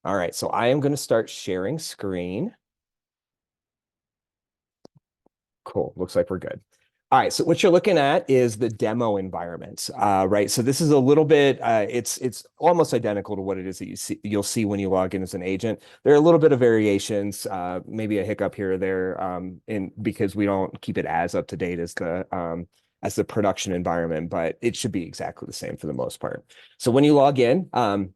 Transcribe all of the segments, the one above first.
All right, so I am going to start sharing screen. Cool. Looks like we're good. All right, so what you're looking at is the demo environment, right? So this is a little bit, it's almost identical to what it is that you'll see when you log in as an agent. There are a little bit of variations, maybe a hiccup here or there, because we don't keep it as up to date as the production environment, but it should be exactly the same for the most part. So when you log in,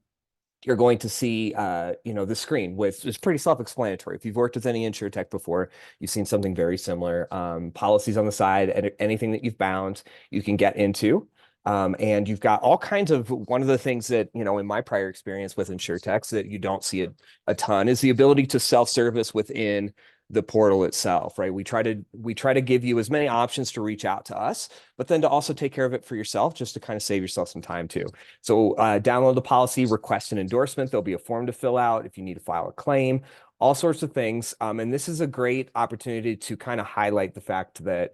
you're going to see, the screen with it's pretty self-explanatory. If you've worked with any insurtech before, you've seen something very similar. Policies on the side, and anything that you've bound, you can get into. And you've got all kinds of one of the things that, in my prior experience with insurtechs that you don't see a ton is the ability to self-service within the portal itself, right? We try to give you as many options to reach out to us, but then to also take care of it for yourself, just to kind of save yourself some time too. So download the policy, request an endorsement. There'll be a form to fill out if you need to file a claim, all sorts of things. And this is a great opportunity to kind of highlight the fact that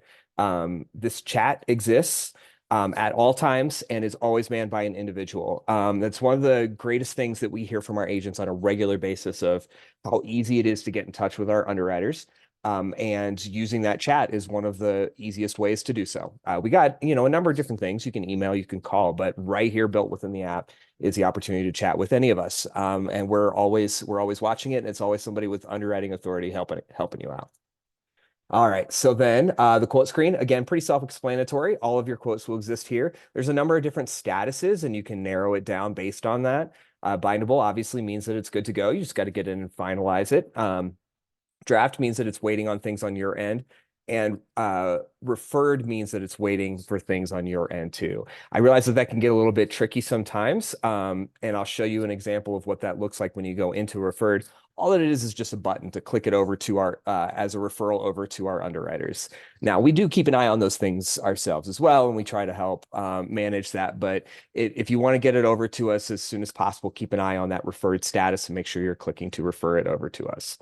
this chat exists at all times and is always manned by an individual. That's one of the greatest things that we hear from our agents on a regular basis of how easy it is to get in touch with our underwriters. And using that chat is one of the easiest ways to do so. We got, a number of different things. You can email, you can call, but right here built within the app is the opportunity to chat with any of us. And we're always watching it, and it's always somebody with underwriting authority helping you out. All right, so then the quote screen, again, pretty self-explanatory. All of your quotes will exist here. There's a number of different statuses, and you can narrow it down based on that. Bindable obviously means that it's good to go. You just got to get in and finalize it. Draft means that it's waiting on things on your end. And referred means that it's waiting for things on your end too. I realize that can get a little bit tricky sometimes, and I'll show you an example of what that looks like when you go into referred. All that it is just a button to click it over to our as a referral over to our underwriters. Now, we do keep an eye on those things ourselves as well, and we try to help manage that. But if you want to get it over to us as soon as possible, keep an eye on that referred status and make sure you're clicking to refer it over to us.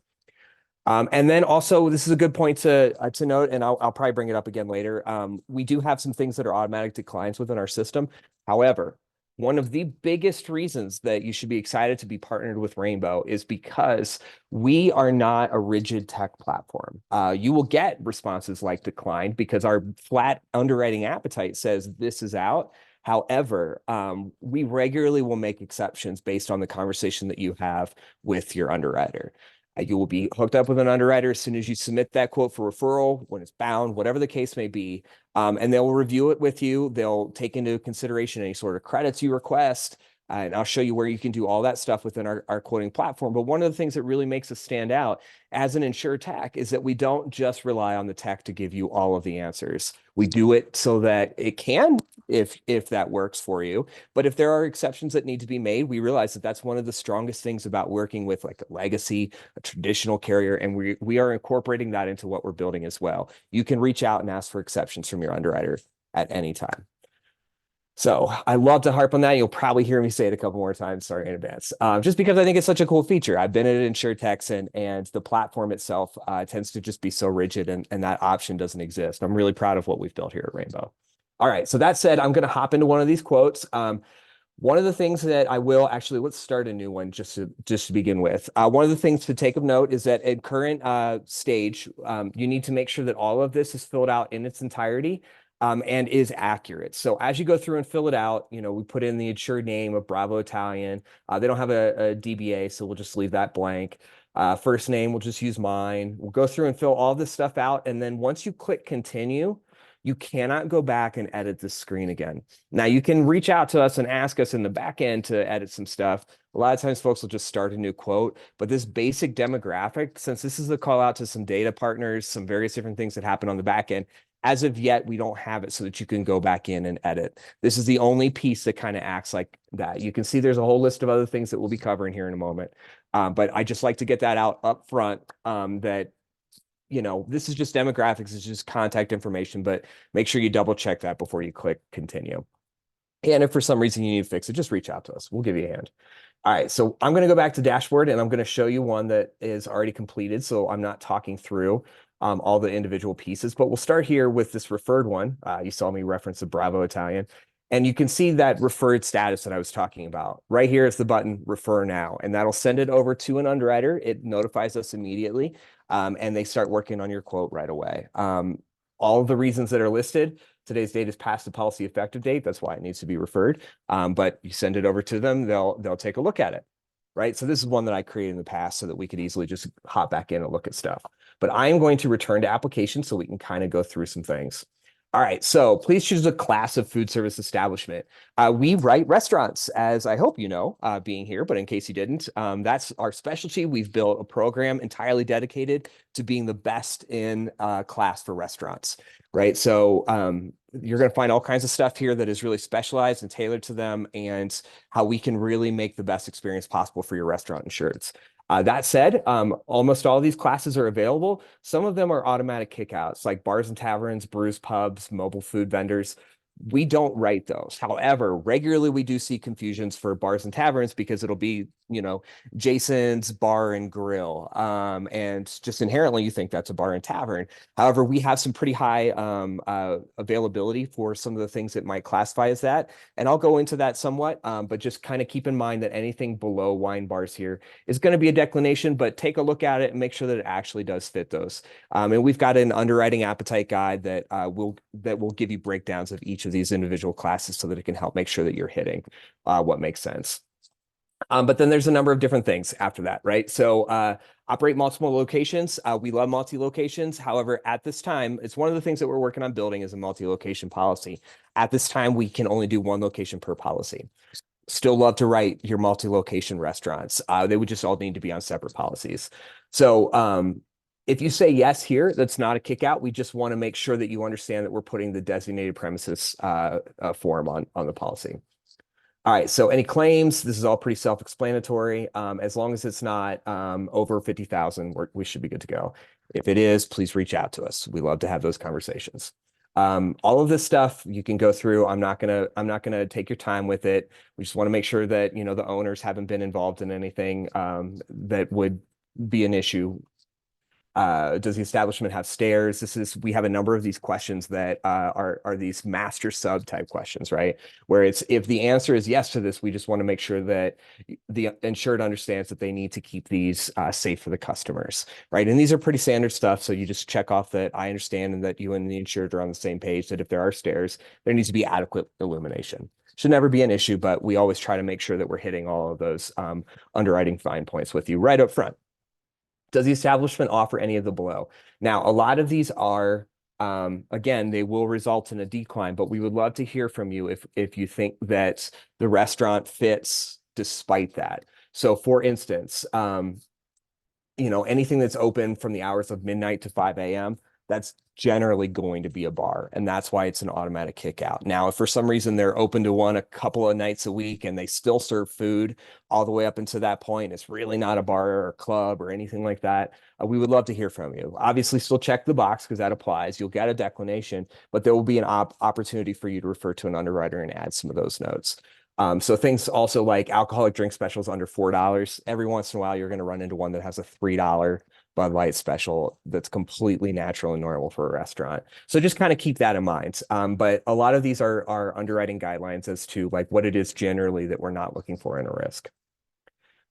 And then also, this is a good point to note, and I'll probably bring it up again later. We do have some things that are automatic declines within our system. However, one of the biggest reasons that you should be excited to be partnered with Rainbow is because we are not a rigid tech platform. You will get responses like declined because our flat underwriting appetite says this is out. However, we regularly will make exceptions based on the conversation that you have with your underwriter. You will be hooked up with an underwriter as soon as you submit that quote for referral, when it's bound, whatever the case may be. And they'll review it with you. They'll take into consideration any sort of credits you request. And I'll show you where you can do all that stuff within our quoting platform. But one of the things that really makes us stand out as an insurtech is that we don't just rely on the tech to give you all of the answers. We do it so that it can, if that works for you. But if there are exceptions that need to be made, we realize that that's one of the strongest things about working with like a legacy, a traditional carrier, and we are incorporating that into what we're building as well. You can reach out and ask for exceptions from your underwriter at any time. So I love to harp on that. You'll probably hear me say it a couple more times. Sorry in advance. Just because I think it's such a cool feature. I've been at insurtechs, and the platform itself tends to just be so rigid, and that option doesn't exist. I'm really proud of what we've built here at Rainbow. All right. So that said, I'm going to hop into one of these quotes. One of the things that I will actually, let's start a new one just to begin with. One of the things to take of note is that at current stage, you need to make sure that all of this is filled out in its entirety. And is accurate. So as you go through and fill it out, we put in the insured name of Bravo Italian. They don't have a DBA, so we'll just leave that blank. First name, we'll just use mine. We'll go through and fill all this stuff out. And then once you click continue, you cannot go back and edit the screen again. Now, you can reach out to us and ask us in the back end to edit some stuff. A lot of times folks will just start a new quote, but this basic demographic, since this is the call out to some data partners, some various different things that happen on the back end, as of yet, we don't have it so that you can go back in and edit. This is the only piece that kind of acts like that. You can see there's a whole list of other things that we'll be covering here in a moment. But I just like to get that out up front that, this is just demographics, it's just contact information, but make sure you double check that before you click continue. And if for some reason you need to fix it, just reach out to us. We'll give you a hand. All right, so I'm going to go back to dashboard, and I'm going to show you one that is already completed. So I'm not talking through all the individual pieces, but we'll start here with this referred one. You saw me reference the Bravo Italian. And you can see that referred status that I was talking about. Right here is the button refer now, and that'll send it over to an underwriter. It notifies us immediately, and they start working on your quote right away. All of the reasons that are listed, today's date is past the policy effective date. That's why it needs to be referred. But you send it over to them, they'll take a look at it. Right. So this is one that I created in the past so that we could easily just hop back in and look at stuff. But I am going to return to application so we can kind of go through some things. All right, so please choose a class of food service establishment. We write restaurants, as I hope you know, being here, but in case you didn't, that's our specialty. We've built a program entirely dedicated to being the best in class for restaurants, right? So you're going to find all kinds of stuff here that is really specialized and tailored to them and how we can really make the best experience possible for your restaurant insurance. That said, almost all of these classes are available. Some of them are automatic kickouts, like bars and taverns, brews, pubs, mobile food vendors. We don't write those. However, regularly we do see confusions for bars and taverns because it'll be, Jason's Bar and Grill. And just inherently you think that's a bar and tavern. However, we have some pretty high availability for some of the things that might classify as that. And I'll go into that somewhat, but just kind of keep in mind that anything below wine bars here is going to be a declination, but take a look at it and make sure that it actually does fit those. And we've got an underwriting appetite guide that will give you breakdowns of each of these individual classes so that it can help make sure that you're hitting what makes sense. But then there's a number of different things after that, right? So operate multiple locations. We love multi-locations. However, at this time, it's one of the things that we're working on building is a multi-location policy. At this time, we can only do one location per policy. Still love to write your multi-location restaurants. They would just all need to be on separate policies. So if you say yes here, that's not a kick out. We just want to make sure that you understand that we're putting the designated premises form on the policy. All right, so any claims, this is all pretty self-explanatory. As long as it's not over 50,000, we should be good to go. If it is, please reach out to us. We love to have those conversations. All of this stuff you can go through. I'm not gonna take your time with it. We just want to make sure that the owners haven't been involved in anything that would be an issue. Does the establishment have stairs? We have a number of these questions that are these master sub type questions, right? Where it's if the answer is yes to this, we just want to make sure that the insured understands that they need to keep these safe for the customers, right? And these are pretty standard stuff. So you just check off that I understand and that you and the insured are on the same page, that if there are stairs, there needs to be adequate illumination. Should never be an issue, but we always try to make sure that we're hitting all of those underwriting fine points with you right up front. Does the establishment offer any of the below? Now, a lot of these are, again, they will result in a decline, but we would love to hear from you if you think that the restaurant fits despite that. So for instance, anything that's open from the hours of midnight to 5 a.m., that's generally going to be a bar. And that's why it's an automatic kick out. Now, if for some reason they're open to one a couple of nights a week and they still serve food all the way up until that point, it's really not a bar or club or anything like that. We would love to hear from you. Obviously, still check the box because that applies. You'll get a declination, but there will be an opportunity for you to refer to an underwriter and add some of those notes. So things also like alcoholic drink specials under $4. Every once in a while, you're going to run into one that has a $3 Bud Light special that's completely natural and normal for a restaurant. So just kind of keep that in mind. But a lot of these are underwriting guidelines as to like what it is generally that we're not looking for in a risk.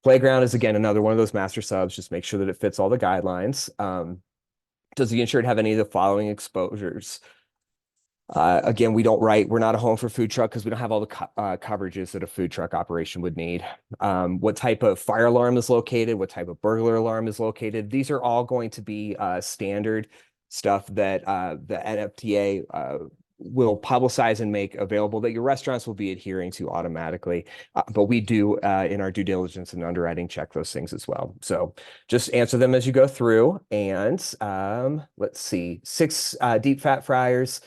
Playground is, again, another one of those master subs. Just make sure that it fits all the guidelines. Does the insured have any of the following exposures? Again, we're not a home for food truck because we don't have all the coverages that a food truck operation would need. What type of fire alarm is located? What type of burglar alarm is located? These are all going to be standard stuff that the NFPA will publicize and make available that your restaurants will be adhering to automatically. But we do, in our due diligence and underwriting, check those things as well. So just answer them as you go through. And let's see, 6 deep fat fryers.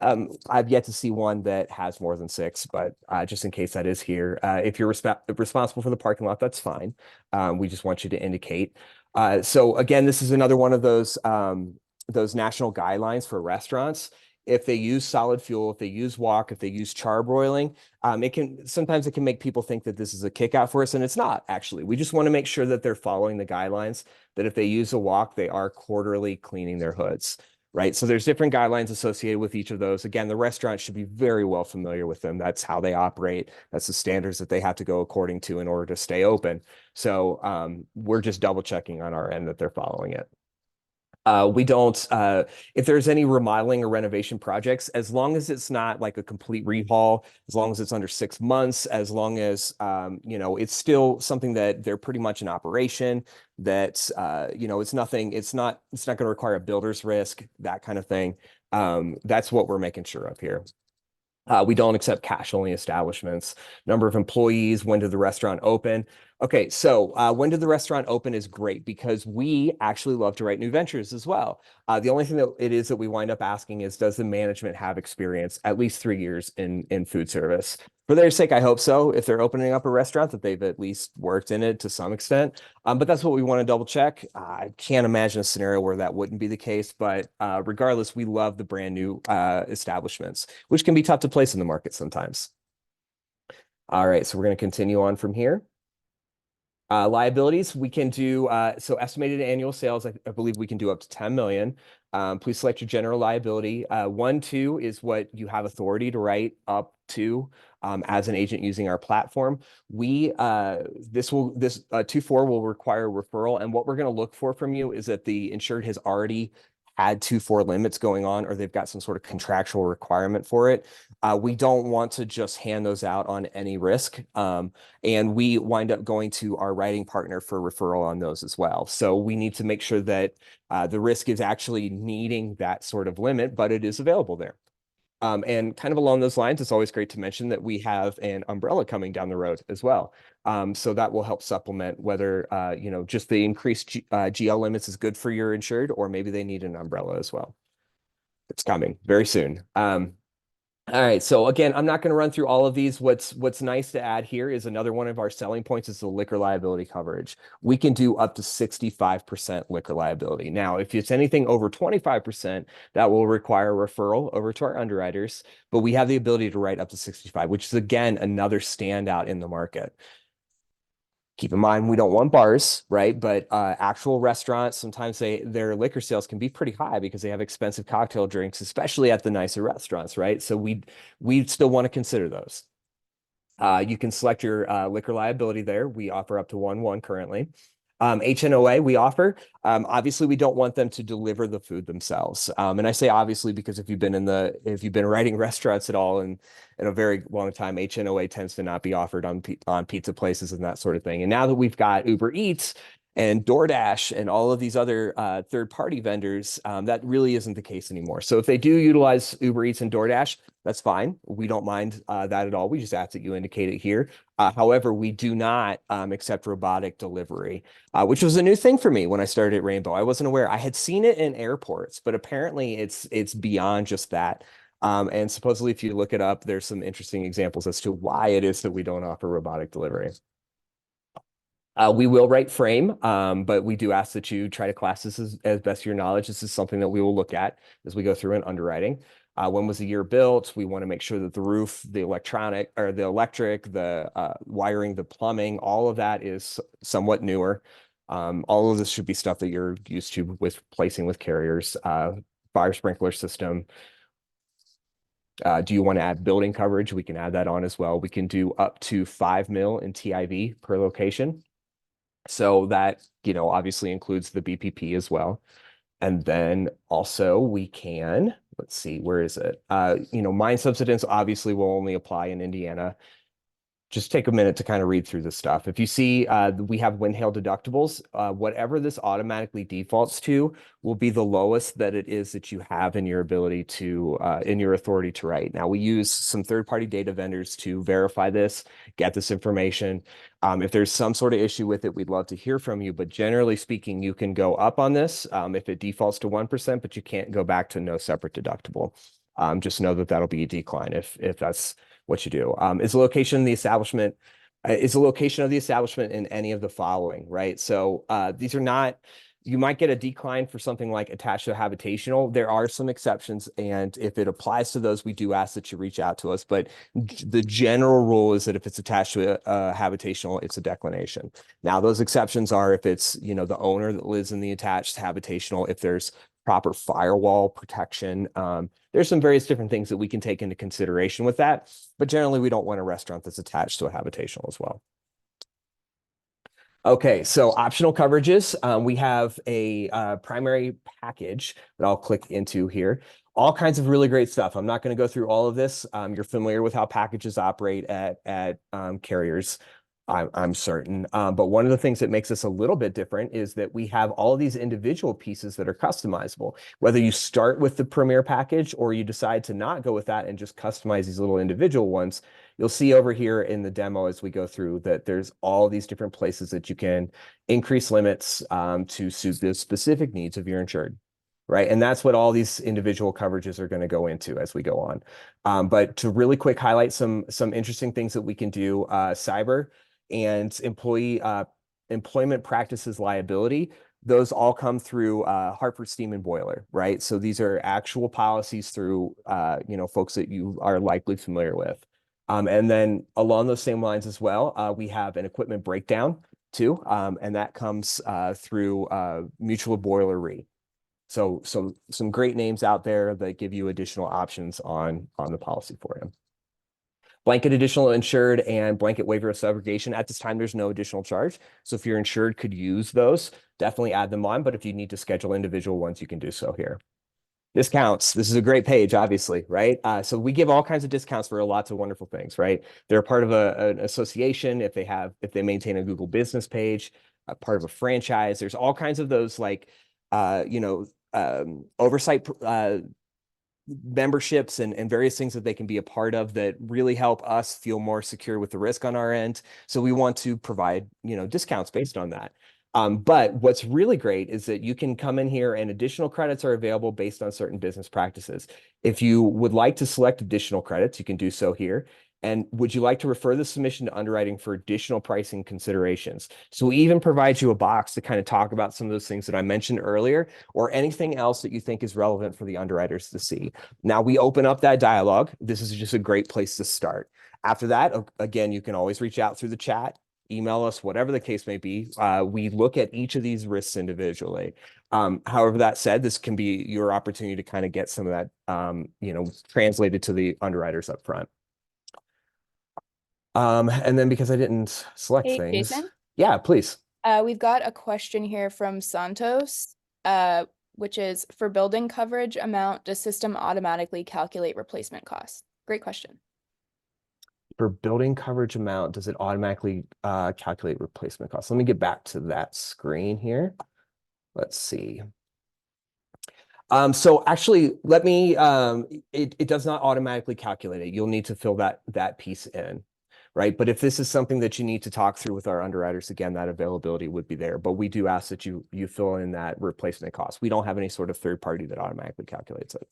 I've yet to see one that has more than 6, but just in case that is here, if you're responsible for the parking lot, that's fine. We just want you to indicate. So again, this is another one of those national guidelines for restaurants. If they use solid fuel, if they use wok, if they use charbroiling, sometimes it can make people think that this is a kick out for us, and it's not actually. We just want to make sure that they're following the guidelines, that if they use a wok, they are quarterly cleaning their hoods. right? So there's different guidelines associated with each of those. Again, the restaurant should be very well familiar with them. That's how they operate. That's the standards that they have to go according to in order to stay open. So we're just double checking on our end that they're following it. We don't, if there's any remodeling or renovation projects, as long as it's not like a complete rehaul, as long as it's under 6 months, as long as, it's still something that they're pretty much in operation, that, it's nothing, it's not going to require a builder's risk, that kind of thing. That's what we're making sure of here. We don't accept cash-only establishments. Number of employees, when did the restaurant open? Okay, so when did the restaurant open is great because we actually love to write new ventures as well. The only thing that it is that we wind up asking is, does the management have experience, at least 3 years in food service? For their sake, I hope so. If they're opening up a restaurant, that they've at least worked in it to some extent. But that's what we want to double check. I can't imagine a scenario where that wouldn't be the case. But regardless, we love the brand new establishments, which can be tough to place in the market sometimes. All right, so we're going to continue on from here. Liabilities, we can do, so estimated annual sales, I believe we can do up to 10 million. Please select your general liability. 1-2 is what you have authority to write up to as an agent using our platform. This 2-4 will require referral. And what we're going to look for from you is that the insured has already had 2-4 limits going on, or they've got some sort of contractual requirement for it. We don't want to just hand those out on any risk. And we wind up going to our writing partner for referral on those as well. So we need to make sure that the risk is actually needing that sort of limit, but it is available there. And kind of along those lines, it's always great to mention that we have an umbrella coming down the road as well. So that will help supplement whether, just the increased GL limits is good for your insured, or maybe they need an umbrella as well. It's coming very soon. All right, so again, I'm not going to run through all of these. What's nice to add here is another one of our selling points is the liquor liability coverage. We can do up to 65% liquor liability. Now, if it's anything over 25%, that will require referral over to our underwriters, but we have the ability to write up to 65, which is again another standout in the market. Keep in mind, we don't want bars, right? But actual restaurants, sometimes their liquor sales can be pretty high because they have expensive cocktail drinks, especially at the nicer restaurants, right? So we still want to consider those. You can select your liquor liability there. We offer up to 1-1 currently. HNOA we offer. Obviously, we don't want them to deliver the food themselves. And I say obviously because if you've been writing restaurants at all in a very long time, HNOA tends to not be offered on pizza places and that sort of thing. And now that we've got Uber Eats and DoorDash and all of these other third-party vendors, that really isn't the case anymore. So if they do utilize Uber Eats and DoorDash, that's fine. We don't mind that at all. We just ask that you indicate it here. However, we do not accept robotic delivery, which was a new thing for me when I started at Rainbow. I wasn't aware. I had seen it in airports, but apparently it's beyond just that. And supposedly, if you look it up, there's some interesting examples as to why it is that we don't offer robotic delivery. We will write frame, but we do ask that you try to class this as best of your knowledge. This is something that we will look at as we go through in underwriting. When was the year built? We want to make sure that the roof, the electric, the wiring, the plumbing, all of that is somewhat newer. All of this should be stuff that you're used to with placing with carriers. Fire sprinkler system. Do you want to add building coverage? We can add that on as well. We can do up to 5 mil in TIV per location. So that, obviously includes the BPP as well. And then also we can, let's see, where is it? Mine subsidence obviously will only apply in Indiana. Just take a minute to kind of read through this stuff. If you see, we have wind hail deductibles. Whatever this automatically defaults to will be the lowest that it is that you have in your ability to, in your authority to write. Now, we use some third-party data vendors to verify this, get this information. If there's some sort of issue with it, we'd love to hear from you. But generally speaking, you can go up on this if it defaults to 1%, but you can't go back to no separate deductible. Just know that that'll be a decline if that's what you do. Is the location of the establishment in any of the following, right? So these are not, you might get a decline for something like attached to a habitational. There are some exceptions, and if it applies to those, we do ask that you reach out to us. But the general rule is that if it's attached to a habitational, it's a declination. Now, those exceptions are if it's, the owner that lives in the attached habitational, if there's proper firewall protection. There's some various different things that we can take into consideration with that, but generally we don't want a restaurant that's attached to a habitational as well. Okay, so optional coverages. We have a primary package that I'll click into here. All kinds of really great stuff. I'm not going to go through all of this. You're familiar with how packages operate at carriers, I'm certain. But one of the things that makes us a little bit different is that we have all these individual pieces that are customizable. Whether you start with the Premier package or you decide to not go with that and just customize these little individual ones, you'll see over here in the demo as we go through that there's all these different places that you can increase limits to suit the specific needs of your insured. Right. And that's what all these individual coverages are going to go into as we go on. But to really quick highlight some interesting things that we can do, cyber and employment practices liability, those all come through Hartford Steam and Boiler, right? So these are actual policies through folks that you are likely familiar with. And then along those same lines as well, we have an equipment breakdown too, and that comes through Mutual Boiler Re. So some great names out there that give you additional options on the policy for you. Blanket additional insured and blanket waiver of subrogation. At this time, there's no additional charge. So if your insured could use those, definitely add them on. But if you need to schedule individual ones, you can do so here. Discounts. This is a great page, obviously, right? So we give all kinds of discounts for lots of wonderful things, right? They're part of an association. If they maintain a Google business page, a part of a franchise, there's all kinds of those like, oversight memberships and various things that they can be a part of that really help us feel more secure with the risk on our end. So we want to provide, discounts based on that. But what's really great is that you can come in here and additional credits are available based on certain business practices. If you would like to select additional credits, you can do so here. And would you like to refer the submission to underwriting for additional pricing considerations? So we even provide you a box to kind of talk about some of those things that I mentioned earlier, or anything else that you think is relevant for the underwriters to see. Now we open up that dialogue. This is just a great place to start. After that, again, you can always reach out through the chat, email us, whatever the case may be. We look at each of these risks individually. However, that said, this can be your opportunity to kind of get some of that, translated to the underwriters up front. And then because I didn't select things. Jason? Yeah, please. We've got a question here from Santos, which is, for building coverage amount, does system automatically calculate replacement costs? Great question. For building coverage amount, does it automatically calculate replacement costs? Let me get back to that screen here. Let's see. So actually, let me, it does not automatically calculate it. You'll need to fill that piece in. Right. But if this is something that you need to talk through with our underwriters, again, that availability would be there. But we do ask that you fill in that replacement cost. We don't have any sort of third party that automatically calculates it.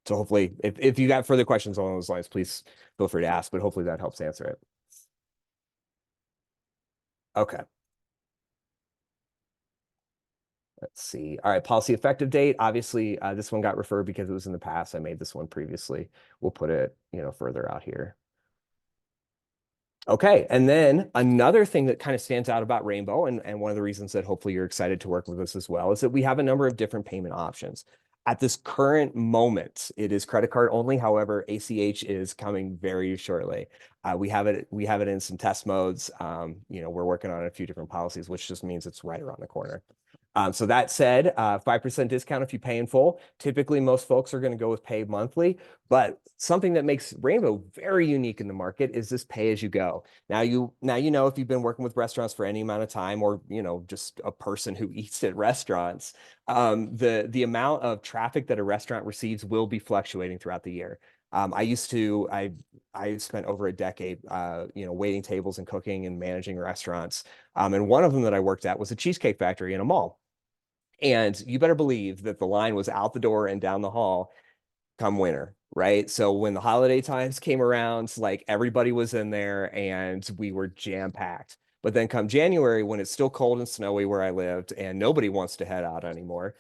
So hopefully, if you got further questions along those lines, please feel free to ask, but hopefully that helps answer it. Okay. Let's see. All right, policy effective date. Obviously, this one got referred because it was in the past. I made this one previously. We'll put it, further out here. Okay, and then another thing that kind of stands out about Rainbow, and one of the reasons that hopefully you're excited to work with us as well, is that we have a number of different payment options. At this current moment, it is credit card only. However, ACH is coming very shortly. We have it in some test modes. We're working on a few different policies, which just means it's right around the corner. So that said, 5% discount if you pay in full. Typically, most folks are going to go with pay monthly, but something that makes Rainbow very unique in the market is this pay as you go. Now you know if you've been working with restaurants for any amount of time, or just a person who eats at restaurants, the amount of traffic that a restaurant receives will be fluctuating throughout the year. I spent over a decade, waiting tables and cooking and managing restaurants. And one of them that I worked at was a Cheesecake Factory in a mall. And you better believe that the line was out the door and down the hall come winter, right? So when the holiday times came around, like everybody was in there and we were jam-packed. But then come January, when it's still cold and snowy where I lived and nobody wants to head out anymore,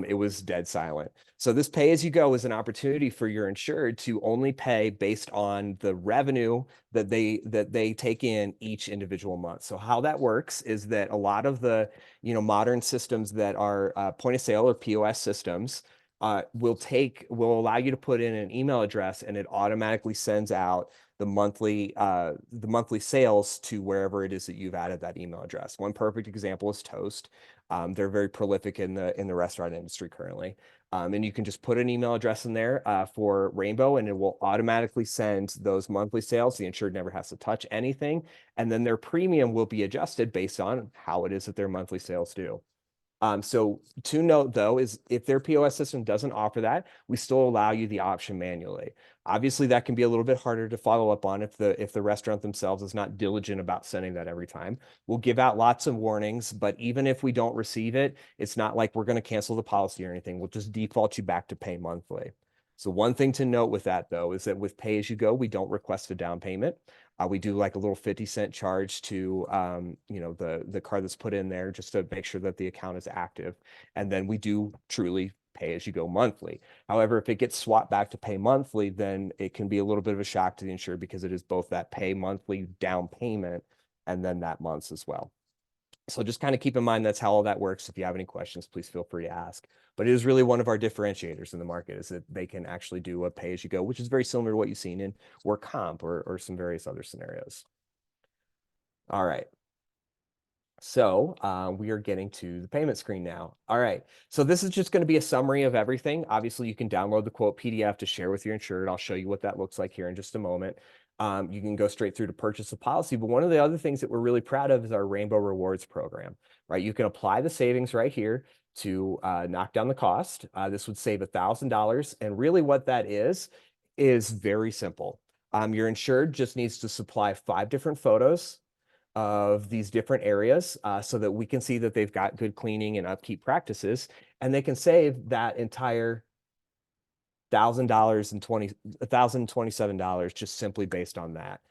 it was dead silent. So this pay as you go is an opportunity for your insured to only pay based on the revenue that they take in each individual month. So how that works is that a lot of the modern systems that are point of sale or POS systems will allow you to put in an email address, and it automatically sends out the monthly sales to wherever it is that you've added that email address. One perfect example is Toast. They're very prolific in the restaurant industry currently. And you can just put an email address in there for Rainbow, and it will automatically send those monthly sales. The insured never has to touch anything. And then their premium will be adjusted based on how it is that their monthly sales do. So to note though, is if their POS system doesn't offer that, we still allow you the option manually. Obviously, that can be a little bit harder to follow up on if the restaurant themselves is not diligent about sending that every time. We'll give out lots of warnings, but even if we don't receive it, it's not like we're going to cancel the policy or anything. We'll just default you back to pay monthly. So one thing to note with that though is that with pay as you go, we don't request a down payment. We do like a little 50-cent charge to the card that's put in there just to make sure that the account is active. And then we do truly pay as you go monthly. However, if it gets swapped back to pay monthly, then it can be a little bit of a shock to the insured because it is both that pay monthly down payment and then that month's as well. So just kind of keep in mind that's how all that works. If you have any questions, please feel free to ask. But it is really one of our differentiators in the market is that they can actually do a pay as you go, which is very similar to what you've seen in work comp or some various other scenarios. All right. So we are getting to the payment screen now. All right. So this is just going to be a summary of everything. Obviously, you can download the quote PDF to share with your insured. I'll show you what that looks like here in just a moment. You can go straight through to purchase a policy. But one of the other things that we're really proud of is our Rainbow Rewards program, right? You can apply the savings right here to knock down the cost. This would save $1,000. And really what that is very simple. Your insured just needs to supply 5 different photos of these different areas so that we can see that they've got good cleaning and upkeep practices, and they can save that entire $1,027 just simply based on that.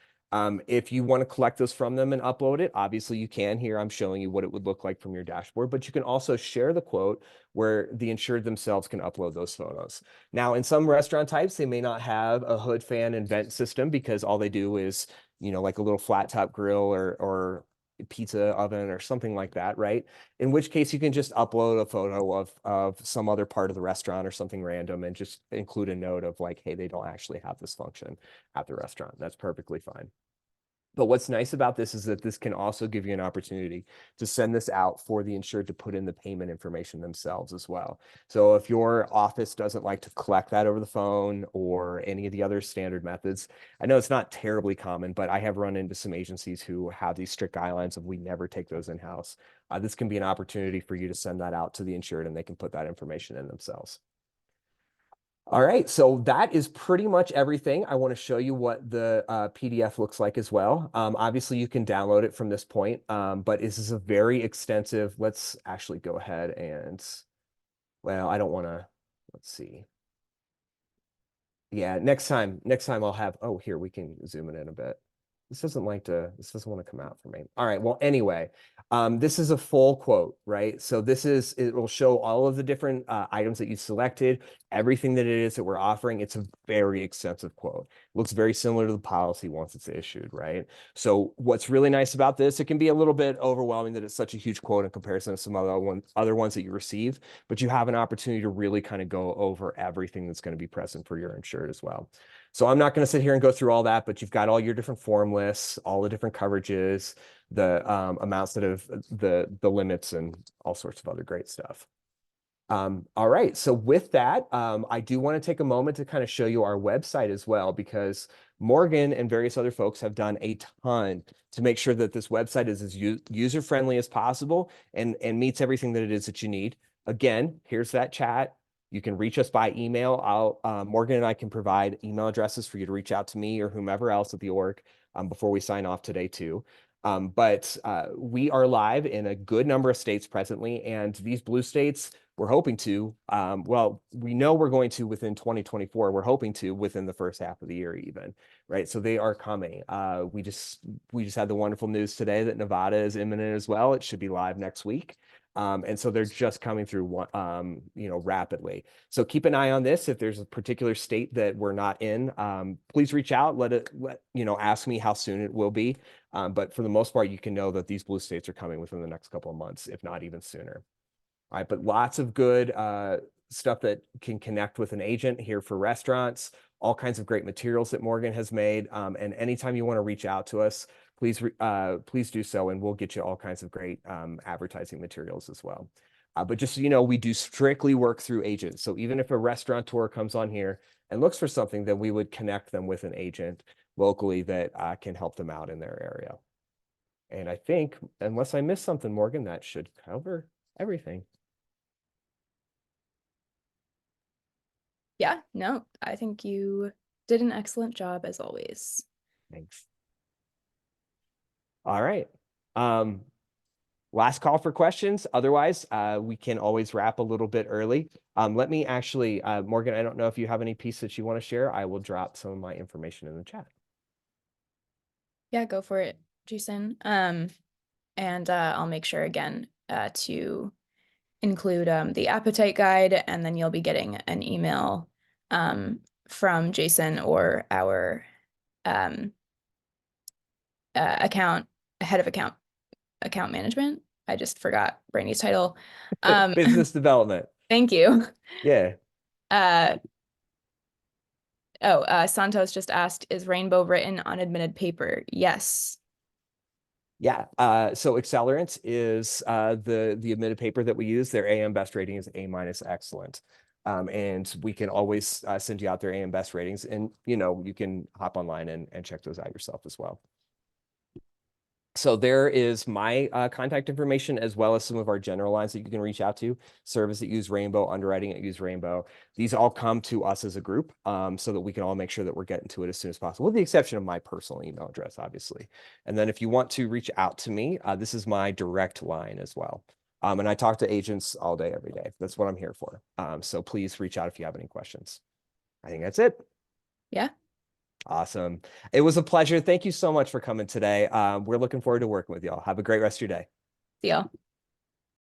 If you want to collect those from them and upload it, obviously you can. Here I'm showing you what it would look like from your dashboard, but you can also share the quote where the insured themselves can upload those photos. Now, in some restaurant types, they may not have a hood fan and vent system because all they do is, like a little flat top grill or pizza oven or something like that, right? In which case you can just upload a photo of some other part of the restaurant or something random and just include a note of like, hey, they don't actually have this function at the restaurant. That's perfectly fine. But what's nice about this is that this can also give you an opportunity to send this out for the insured to put in the payment information themselves as well. So if your office doesn't like to collect that over the phone or any of the other standard methods, I know it's not terribly common, but I have run into some agencies who have these strict guidelines of we never take those in-house. This can be an opportunity for you to send that out to the insured and they can put that information in themselves. All right, so that is pretty much everything. I want to show you what the PDF looks like as well. Obviously, you can download it from this point, but this is a very extensive. Let's actually go ahead and, well, I don't want to, let's see. Yeah, next time I'll have, oh, here, we can zoom it in a bit. This doesn't want to come out for me. All right, well, anyway, this is a full quote, right? So it will show all of the different items that you selected, everything that it is that we're offering. It's a very extensive quote. Looks very similar to the policy once it's issued, right? So what's really nice about this, it can be a little bit overwhelming that it's such a huge quote in comparison to some other ones that you receive, but you have an opportunity to really kind of go over everything that's going to be present for your insured as well. So I'm not going to sit here and go through all that, but you've got all your different form lists, all the different coverages, the amounts that have the limits and all sorts of other great stuff. All right. So with that, I do want to take a moment to kind of show you our website as well, because Morgan and various other folks have done a ton to make sure that this website is as user-friendly as possible and meets everything that it is that you need. Again, here's that chat. You can reach us by email. Morgan and I can provide email addresses for you to reach out to me or whomever else at the org before we sign off today too. But we are live in a good number of states presently, and these blue states, we're hoping to, well, we know we're going to within 2024, we're hoping to within the first half of the year even, right? So they are coming. We just had the wonderful news today that Nevada is imminent as well. It should be live next week. And so they're just coming through rapidly. So keep an eye on this. If there's a particular state that we're not in, please reach out, ask me how soon it will be. But for the most part, you can know that these blue states are coming within the next couple of months, if not even sooner. All right, but lots of good stuff that can connect with an agent here for restaurants, all kinds of great materials that Morgan has made. And anytime you want to reach out to us, please do so, and we'll get you all kinds of great advertising materials as well. But just so you know, we do strictly work through agents. So even if a restaurateur comes on here and looks for something, then we would connect them with an agent locally that can help them out in their area. And I think, unless I missed something, Morgan, that should cover everything. Yeah, no, I think you did an excellent job as always. Thanks. All right. Last call for questions. Otherwise, we can always wrap a little bit early. Let me actually, Morgan, I don't know if you have any piece that you want to share. I will drop some of my information in the chat. Yeah, go for it, Jason. And I'll make sure again to include the appetite guide, and then you'll be getting an email from Jason or our head of account management. I just forgot Brandy's title. Business development. Thank you. Yeah. Santos just asked, is Rainbow written on admitted paper? Yes. Yeah. So Accelerant is the admitted paper that we use. Their AM Best rating is A- excellent. And we can always send you out their AM Best ratings, and you can hop online and check those out yourself as well. So there is my contact information, as well as some of our general lines that you can reach out to. Service that use Rainbow, underwriting at use Rainbow. These all come to us as a group, so that we can all make sure that we're getting to it as soon as possible, with the exception of my personal email address, obviously. And then if you want to reach out to me, this is my direct line as well. And I talk to agents all day, every day. That's what I'm here for. So please reach out if you have any questions. I think that's it. Yeah. Awesome. It was a pleasure. Thank you so much for coming today. We're looking forward to working with y'all. Have a great rest of your day. See y'all.